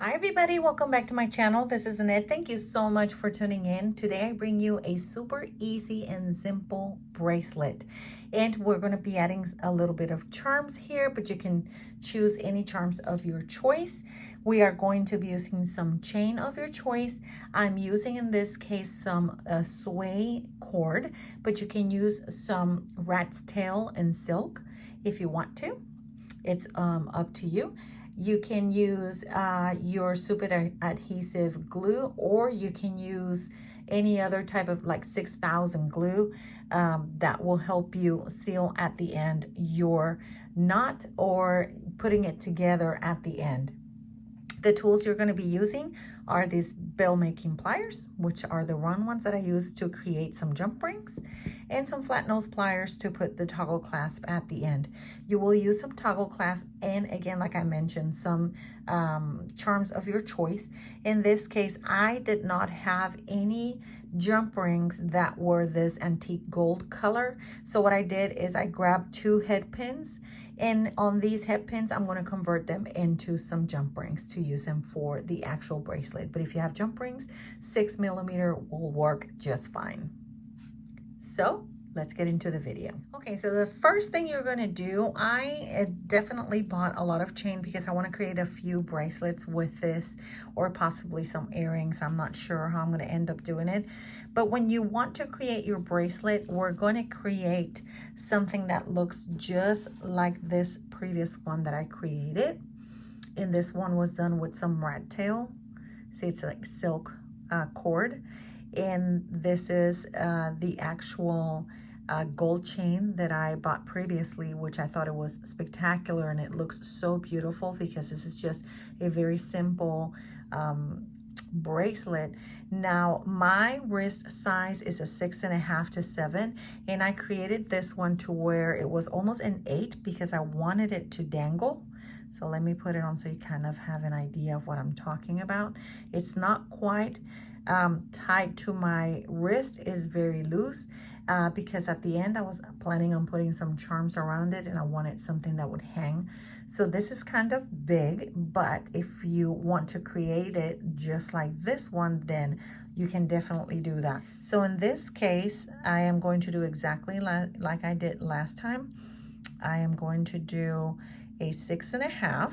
Hi everybody, welcome back to my channel. This is Annette. Thank you so much for tuning in. Today I bring you a super easy and simple bracelet. And we're going to be adding a little bit of charms here, but you can choose any charms of your choice. We are going to be using some chain of your choice. I'm using in this case some sway cord, but you can use some rat's tail and silk if you want to. It's up to you. You can use your super adhesive glue, or you can use any other type of like 6,000 glue that will help you seal at the end your knot or putting it together at the end. The tools you're going to be using are these bell making pliers, which are the round ones that I use to create some jump rings, and some flat nose pliers to put the toggle clasp at the end. You will use some toggle clasp, and again, like I mentioned, some charms of your choice. In this case, I did not have any jump rings that were this antique gold color. So what I did is I grabbed 2 head pins, and on these head pins, I'm going to convert them into some jump rings to use them for the actual bracelet. But if you have jump rings, 6mm will work just fine. So let's get into the video. Okay, so the first thing you're going to do, I definitely bought a lot of chain because I want to create a few bracelets with this, or possibly some earrings. I'm not sure how I'm going to end up doing it. But when you want to create your bracelet, we're going to create something that looks just like this previous one that I created. And this one was done with some rat tail. See, it's like silk cord. And this is the actual gold chain that I bought previously, which I thought it was spectacular, and it looks so beautiful because this is just a very simple bracelet. Now my wrist size is a 6.5 to 7, and I created this one to where it was almost an 8 because I wanted it to dangle. So let me put it on so you kind of have an idea of what I'm talking about. It's not quite tied to my wrist, is very loose because at the end I was planning on putting some charms around it, and I wanted something that would hang. So this is kind of big, but if you want to create it just like this one, then you can definitely do that. So in this case, I am going to do exactly like I did last time. I am going to do a 6.5.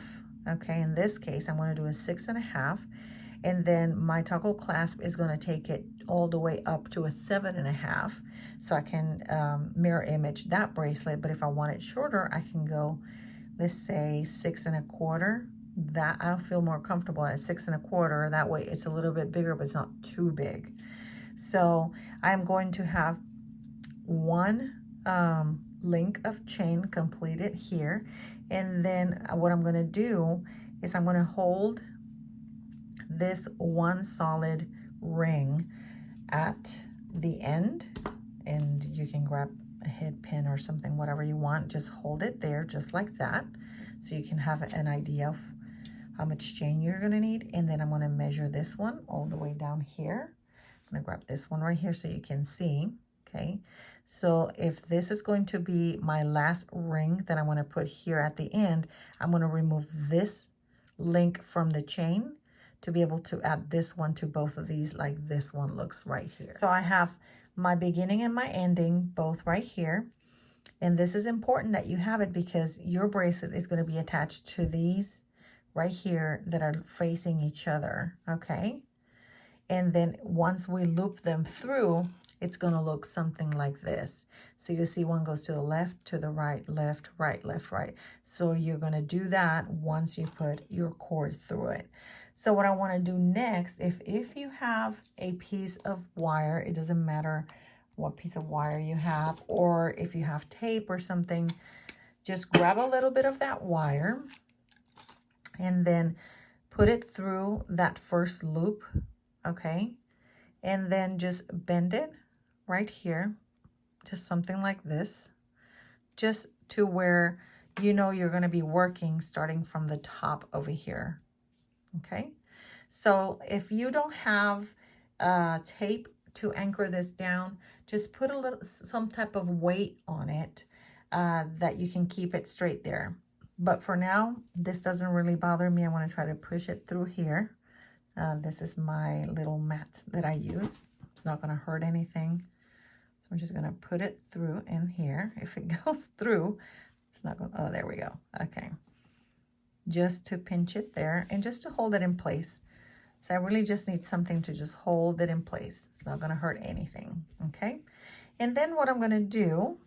Okay, in this case I'm going to do a 6.5, and then my toggle clasp is going to take it all the way up to a 7.5, so I can mirror image that bracelet. But if I want it shorter, I can go, let's say 6.25. That I'll feel more comfortable at 6.25. That way it's a little bit bigger, but it's not too big. So I'm going to have one link of chain completed here, and then what I'm going to do is I'm going to hold this one solid ring at the end, and you can grab a head pin or something, whatever you want, just hold it there just like that, so you can have an idea of how much chain you're going to need. And then I'm going to measure this one all the way down here. I'm going to grab this one right here so you can see. Okay, so if this is going to be my last ring that I want to put here at the end, I'm going to remove this link from the chain to be able to add this one to both of these, like this one looks right here. So I have my beginning and my ending both right here. And this is important that you have it because your bracelet is going to be attached to these right here that are facing each other. Okay, and then once we loop them through, it's going to look something like this. So you see one goes to the left, to the right, left, right, left, right. So you're going to do that once you put your cord through it. So what I want to do next, if you have a piece of wire, it doesn't matter what piece of wire you have, or if you have tape or something, just grab a little bit of that wire and then put it through that first loop. Okay, and then just bend it right here, just something like this, just to where you know you're going to be working starting from the top over here. Okay, so if you don't have tape to anchor this down, just put a little, some type of weight on it that you can keep it straight there. But for now, this doesn't really bother me. I want to try to push it through here. This is my little mat that I use. It's not going to hurt anything. So I'm just going to put it through in here. If it goes through, it's not going to, oh, there we go. Okay. Just to pinch it there and just to hold it in place. So I really just need something to just hold it in place. It's not going to hurt anything. Okay. And then what I'm going to do,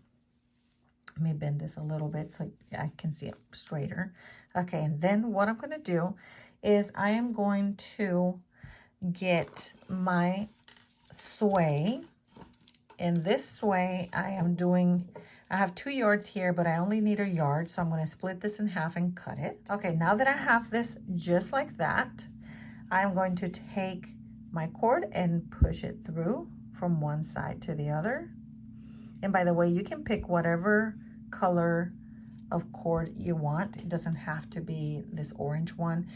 let me bend this a little bit so I can see it straighter. Okay. And then what I'm going to do is I am going to get my sway. In this sway, I have 2 yards here, but I only need a yard. So I'm going to split this in half and cut it. Okay. Now that I have this just like that, I'm going to take my cord and push it through from one side to the other. And by the way, you can pick whatever color of cord you want. It doesn't have to be this orange one.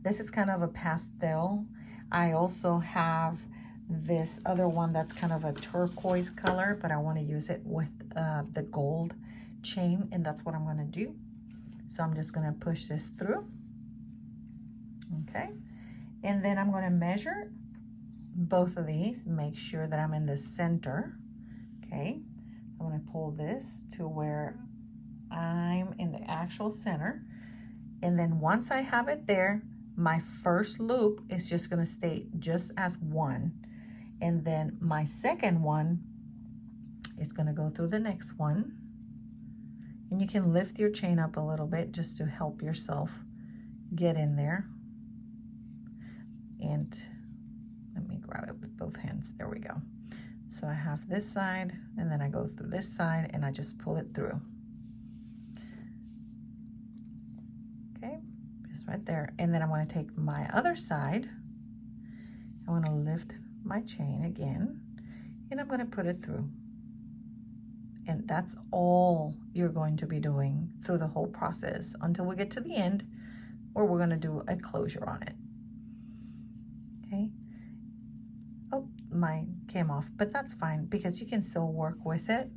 This is kind of a pastel. I also have this other one that's kind of a turquoise color, but I want to use it with the gold chain, and that's what I'm going to do. So I'm just going to push this through. Okay. And then I'm going to measure both of these, make sure that I'm in the center. Okay. I'm going to pull this to where I'm in the actual center. And then once I have it there, my first loop is just going to stay just as one. And then my second one is going to go through the next one. And you can lift your chain up a little bit just to help yourself get in there. And let me grab it with both hands. There we go. So I have this side, and then I go through this side, and I just pull it through. Okay, just right there. And then I want to take my other side. I want to lift my chain again, and I'm going to put it through. And that's all you're going to be doing through the whole process until we get to the end, where we're going to do a closure on it. Okay. Oh, mine came off, but that's fine because you can still work with it.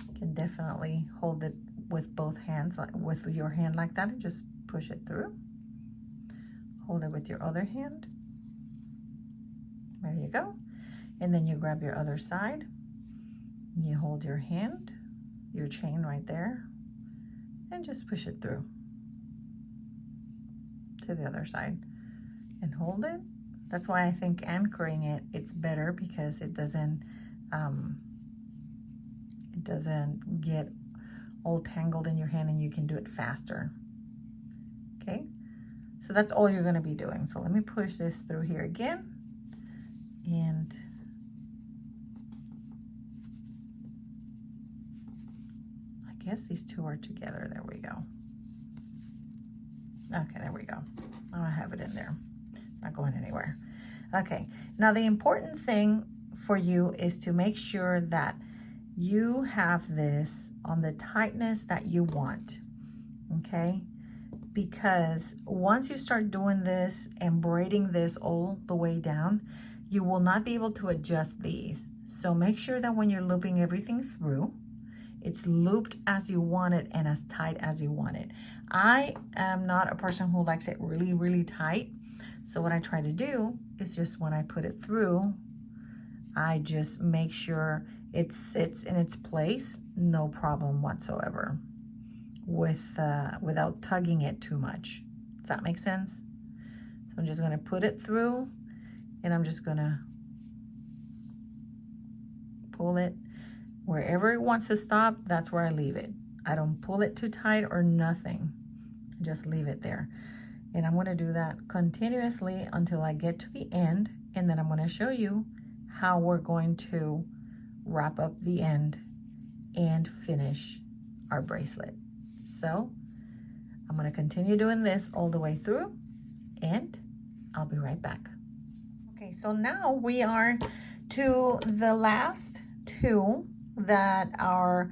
You can definitely hold it with both hands, with your hand like that, and just push it through. Hold it with your other hand. There you go. And then you grab your other side. And you hold your hand, your chain right there, and just push it through to the other side and hold it. That's why I think anchoring it's better, because it doesn't get all tangled in your hand, and you can do it faster. Okay, so that's all you're going to be doing. So let me push this through here again, and I guess these two are together. There we go. Okay, there we go. I have it in there. It's not going anywhere. Okay, now the important thing for you is to make sure that you have this on the tightness that you want, okay? Because once you start doing this and braiding this all the way down, you will not be able to adjust these. So make sure that when you're looping everything through, it's looped as you want it and as tight as you want it. I am not a person who likes it really, really tight. So what I try to do is just when I put it through, I just make sure it sits in its place, no problem whatsoever, without tugging it too much. Does that make sense? So I'm just gonna put it through, and I'm just gonna pull it. Wherever it wants to stop, that's where I leave it. I don't pull it too tight or nothing. I just leave it there. And I'm going to do that continuously until I get to the end. And then I'm going to show you how we're going to wrap up the end and finish our bracelet. So I'm going to continue doing this all the way through, and I'll be right back. Okay, so now we are to the last two that our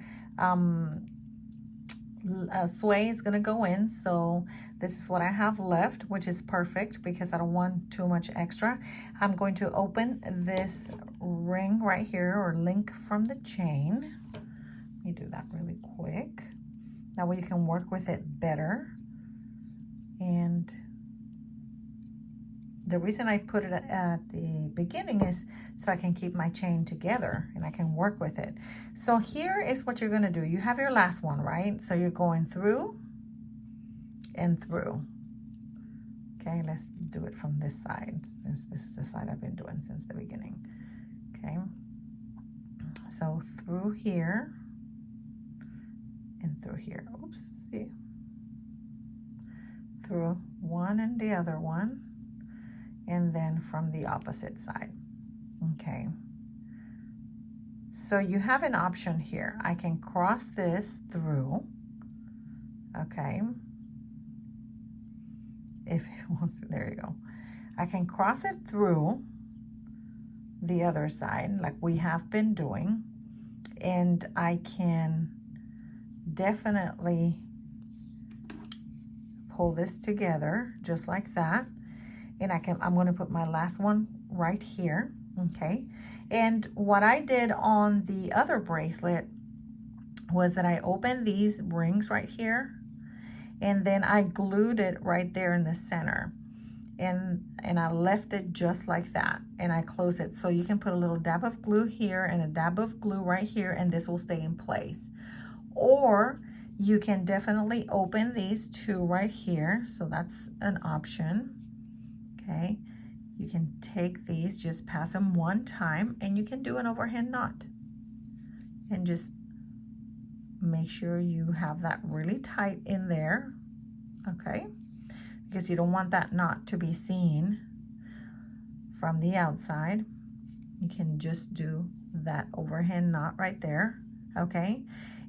sway is going to go in. So this is what I have left, which is perfect because I don't want too much extra. I'm going to open this ring right here, or link from the chain. Let me do that really quick. That way you can work with it better. And the reason I put it at the beginning is so I can keep my chain together and I can work with it. So here is what you're gonna do. You have your last one, right? So you're going through and through. Okay, let's do it from this side, since this is the side I've been doing since the beginning. Okay, so through here and through here. Oops, see? Through one and the other one, and then from the opposite side. Okay, so you have an option here. I can cross this through, okay, if it wants to, there you go. I can cross it through the other side like we have been doing, and I can definitely pull this together just like that, and I'm going to put my last one right here. Okay, and what I did on the other bracelet was that I opened these rings right here, and then I glued it right there in the center, and I left it just like that, and I close it. So you can put a little dab of glue here and a dab of glue right here, and this will stay in place. Or you can definitely open these two right here, so that's an option. Okay, you can take these, just pass them one time, and you can do an overhand knot, and just make sure you have that really tight in there, okay, because you don't want that knot to be seen from the outside. You can just do that overhand knot right there, okay,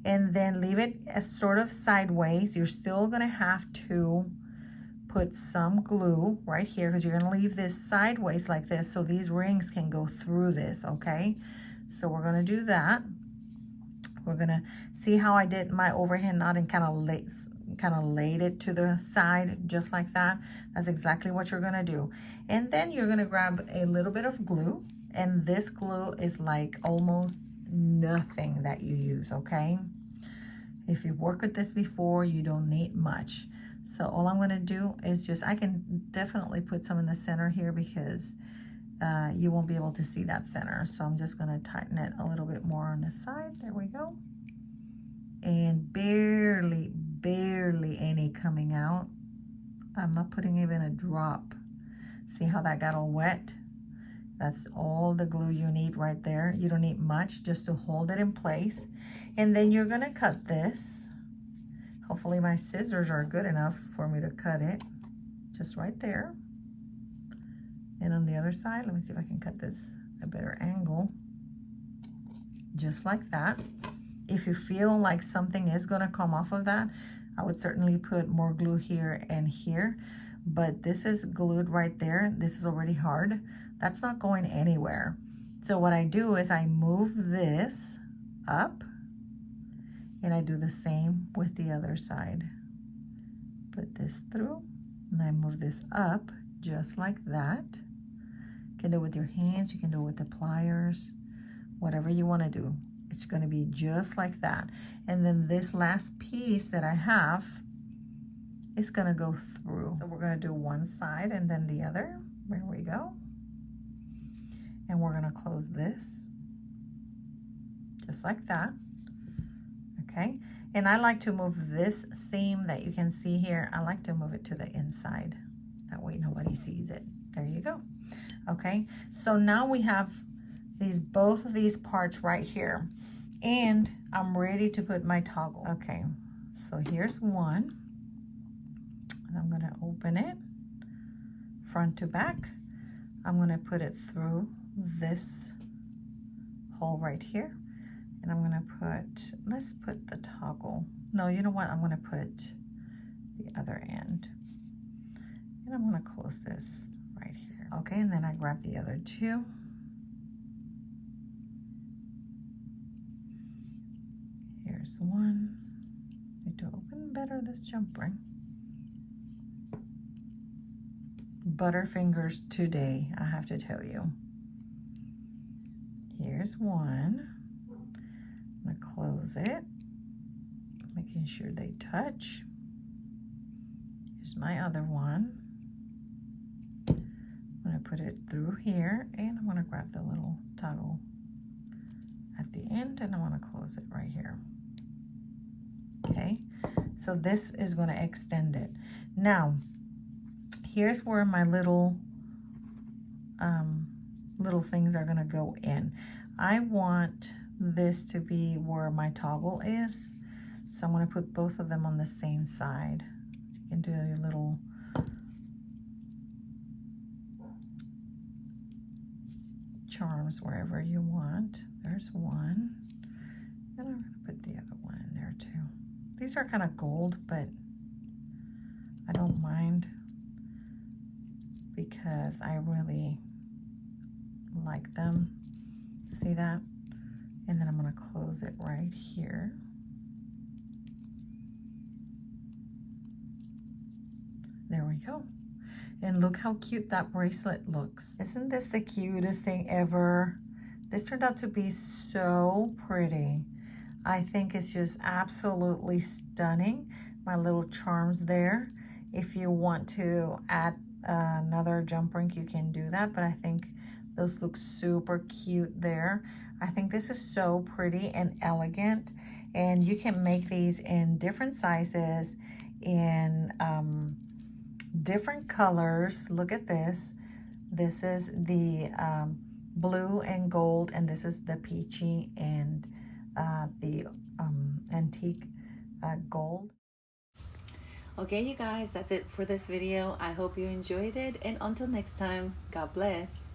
and then leave it as sort of sideways. You're still gonna have to put some glue right here because you're gonna leave this sideways like this so these rings can go through this, okay? So we're gonna do that. We're gonna see how I did my overhand knot and kind of laid it to the side just like that. That's exactly what you're gonna do. And then you're gonna grab a little bit of glue, and this glue is like almost nothing that you use, okay? If you've worked with this before, you don't need much. So all I'm gonna do is just, I can definitely put some in the center here because you won't be able to see that center. So I'm just gonna tighten it a little bit more on the side. There we go. And barely any coming out. I'm not putting even a drop. See how that got all wet? That's all the glue you need right there. You don't need much, just to hold it in place. And then you're gonna cut this. Hopefully my scissors are good enough for me to cut it. Just right there. And on the other side, let me see if I can cut this a better angle. Just like that. If you feel like something is gonna come off of that, I would certainly put more glue here and here. But this is glued right there. This is already hard. That's not going anywhere. So what I do is I move this up, and I do the same with the other side. Put this through, and I move this up just like that. You can do it with your hands, you can do it with the pliers, whatever you want to do. It's going to be just like that. And then this last piece that I have is going to go through. So we're going to do one side and then the other. There we go. And we're going to close this just like that. Okay, and I like to move this seam that you can see here, I like to move it to the inside. That way nobody sees it. There you go. Okay, so now we have both of these parts right here, and I'm ready to put my toggle. Okay, so here's one, and I'm gonna open it front to back. I'm gonna put it through this hole right here. And I'm gonna let's put the toggle. No, you know what? I'm gonna put the other end. And I'm gonna close this right here. Okay, and then I grab the other two. Here's one. Need to open better this jump ring. Butterfingers today, I have to tell you. Here's one. I'm gonna close it, making sure they touch. Here's my other one. I'm gonna put it through here, and I'm gonna grab the little toggle at the end, and I'm gonna close it right here. Okay, so this is gonna extend it. Now, here's where my little things are gonna go in. I want this to be where my toggle is, so I'm gonna put both of them on the same side. So you can do your little charms wherever you want. There's one, and I'm gonna put the other one in there too. These are kind of gold, but I don't mind because I really like them. See that? And then I'm gonna close it right here. There we go. And look how cute that bracelet looks. Isn't this the cutest thing ever? This turned out to be so pretty. I think it's just absolutely stunning. My little charms there. If you want to add another jump ring, you can do that, but I think those look super cute there. I think this is so pretty and elegant, and you can make these in different sizes, in different colors. Look at this. This is the blue and gold, and this is the peachy and the antique gold. Okay, you guys, that's it for this video. I hope you enjoyed it, and until next time, God bless.